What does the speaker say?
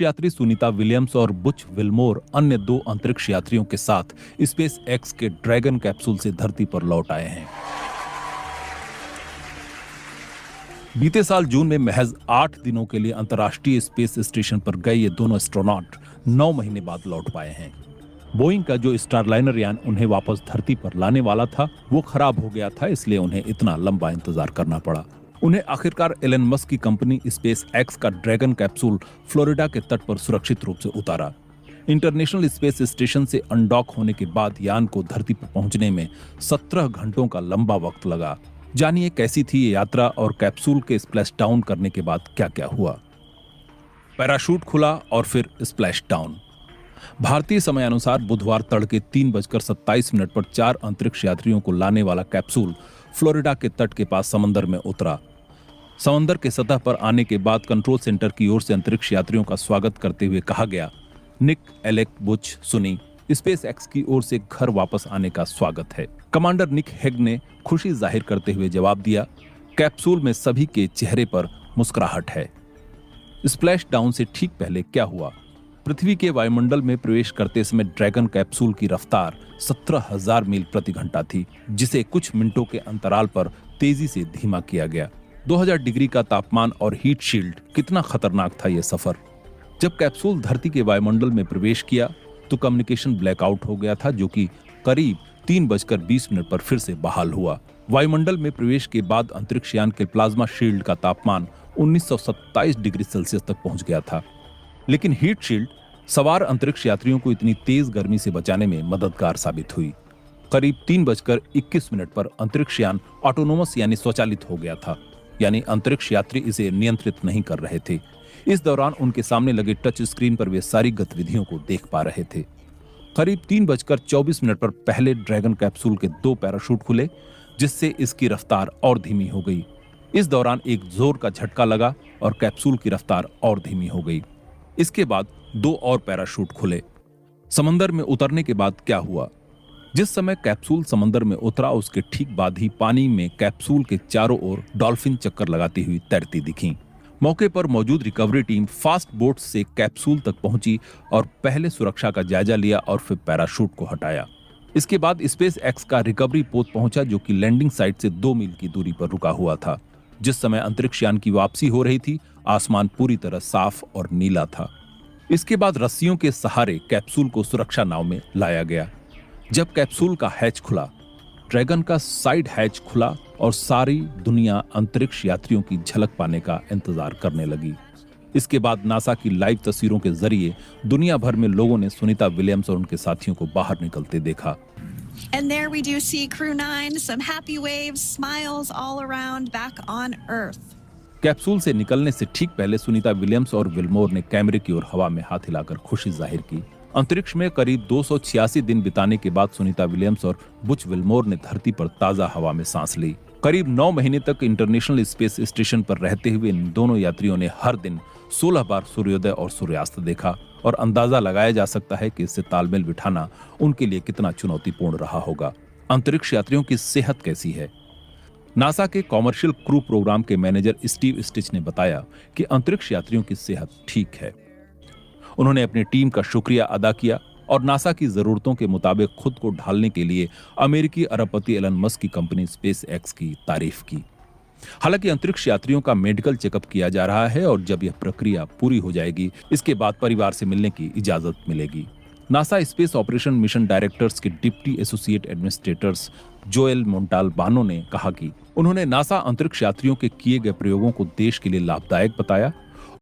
अंतरिक्ष यात्री सुनीता विलियम्स और बुच विल्मोर अन्य 2 अंतरिक्ष यात्रियों के साथ स्पेस एक्स के ड्रैगन कैप्सूल से धरती पर लौट आए हैं। बीते साल जून में महज 8 दिनों के लिए अंतर्राष्ट्रीय स्पेस स्टेशन पर गए ये दोनों एस्ट्रोनॉट 9 महीने बाद लौट पाए हैं। बोइंग का जो स्टारलाइनर यान उन्हें वापस धरती पर लाने वाला था वो खराब हो गया था, इसलिए उन्हें इतना लंबा इंतजार करना पड़ा। उन्हें आखिरकार एलन मस्क की कंपनी स्पेस एक्स का ड्रैगन कैप्सूल फ्लोरिडा के तट पर सुरक्षित रूप से उतारा। इंटरनेशनल स्पेस स्टेशन से अनडॉक होने के बाद यान को धरती पर पहुंचने में 17 घंटों का लंबा वक्त लगा। जानिए कैसी थी ये यात्रा और कैप्सूल के स्प्लैश डाउन करने के बाद क्या क्या हुआ। पैराशूट खुला और फिर स्प्लैश डाउन। भारतीय समयानुसार बुधवार तड़के 3:27 पर 4 अंतरिक्ष यात्रियों को लाने वाला कैप्सूल फ्लोरिडा के तट के पास समंदर में उतरा। समंदर के सतह पर आने के बाद कंट्रोल सेंटर की ओर से अंतरिक्ष यात्रियों का स्वागत करते हुए कहा गया, निक, एलेक, बुच, सुनी, स्पेस एक्स की ओर से घर वापस आने का स्वागत है। कमांडर निक हेग ने खुशी जाहिर करते हुए जवाब दिया, कैप्सूल में सभी के चेहरे पर मुस्कुराहट है। स्प्लैश डाउन से ठीक पहले क्या हुआ? पृथ्वी के वायुमंडल में प्रवेश करते समय ड्रैगन कैप्सूल की रफ्तार 17,000 मील प्रति घंटा थी, जिसे कुछ मिनटों के अंतराल पर तेजी से धीमा किया गया। 2000 डिग्री का तापमान और हीट शील्ड, कितना खतरनाक था यह सफर। जब कैप्सूल धरती के वायुमंडल में प्रवेश किया तो कम्युनिकेशन ब्लैकआउट हो गया था, जो कि करीब 3:20 पर फिर से बहाल हुआ। वायुमंडल में प्रवेश के बाद अंतरिक्ष यान के प्लाज्मा शील्ड का तापमान 1927 डिग्री सेल्सियस तक पहुंच गया था, लेकिन हीट शील्ड सवार अंतरिक्ष यात्रियों को इतनी तेज गर्मी से बचाने में मददगार साबित हुई। करीब 3:21 पर अंतरिक्ष यान ऑटोनोमस यानी स्वचालित हो गया था, यानी अंतरिक्ष यात्री इसे नियंत्रित नहीं कर रहे थे। इस दौरान उनके सामने लगे टच स्क्रीन पर वे सारी गतिविधियों को देख पा रहे थे। करीब 3:24 पर पहले ड्रैगन कैप्सूल के 2 पैराशूट खुले, जिससे इसकी रफ्तार और धीमी हो गई। इस दौरान एक जोर का झटका लगा और कैप्सूल की रफ्तार और धीमी हो गई। इसके बाद 2 और पैराशूट खुले। समंदर में उतरने के बाद क्या हुआ? जिस समय कैप्सूल समंदर में उतरा उसके ठीक बाद ही पानी में कैप्सूल के चारों ओर डॉल्फिन चक्कर लगाती हुई तैरती दिखीं। मौके पर मौजूद रिकवरी टीम फास्ट बोट से कैप्सूल तक पहुंची और पहले सुरक्षा का जायजा लिया और फिर पैराशूट को हटाया। इसके बाद स्पेस एक्स का रिकवरी पोत पहुंचा, जो कि लैंडिंग साइट से 2 मील की दूरी पर रुका हुआ था। जिस समय अंतरिक्ष यान की वापसी हो रही थी, आसमान पूरी तरह साफ और नीला था। इसके बाद रस्सियों के सहारे कैप्सूल को सुरक्षा नाव में लाया गया। जब कैप्सूल का हैच खुला, ड्रैगन का साइड हैच खुला और सारी दुनिया अंतरिक्ष यात्रियों की झलक पाने का इंतजार करने लगी। इसके बाद नासा की लाइव तस्वीरों के जरिए दुनिया भर में लोगों ने सुनीता विलियम्स और उनके साथियों को बाहर निकलते देखा। And there we do see Crew 9, some happy waves, smiles all around back on Earth. Capsule से निकलने से ठीक पहले सुनीता विलियम्स और विल्मोर ने कैमरे की ओर हवा में हाथ हिलाकर खुशी जाहिर की। अंतरिक्ष में करीब 286 दिन बिताने के बाद सुनीता विलियम्स और बुच विल्मोर ने धरती पर ताजा हवा में सांस ली। करीब 9 महीने तक इंटरनेशनल स्पेस स्टेशन पर रहते हुए इन दोनों यात्रियों ने हर दिन 16 बार सूर्योदय और सूर्यास्त देखा और अंदाजा लगाया जा सकता है कि इससे तालमेल बिठाना उनके लिए कितना चुनौतीपूर्ण रहा होगा। अंतरिक्ष यात्रियों की सेहत कैसी है? नासा के कॉमर्शियल क्रू प्रोग्राम के मैनेजर स्टीव स्टिच ने बताया कि अंतरिक्ष यात्रियों की सेहत ठीक है। उन्होंने अपनी टीम का शुक्रिया अदा किया और नासा की जरूरतों के मुताबिक खुद को ढालने के लिए अमेरिकी अरबपति एलन मस्क की कंपनी स्पेस एक्स की तारीफ की। हालांकि अंतरिक्ष यात्रियों का मेडिकल चेकअप किया जा रहा है और जब यह प्रक्रिया पूरी हो जाएगी, इसके बाद परिवार से मिलने की इजाजत मिलेगी। NASA space operation mission directors के डिप्टी एसोसिएट एडमिनिस्ट्रेटर्स जोएल मोंटाल्बानो ने कहा कि उन्होंने नासा अंतरिक्ष यात्रियों के किए गए प्रयोगों को देश के लिए लाभदायक बताया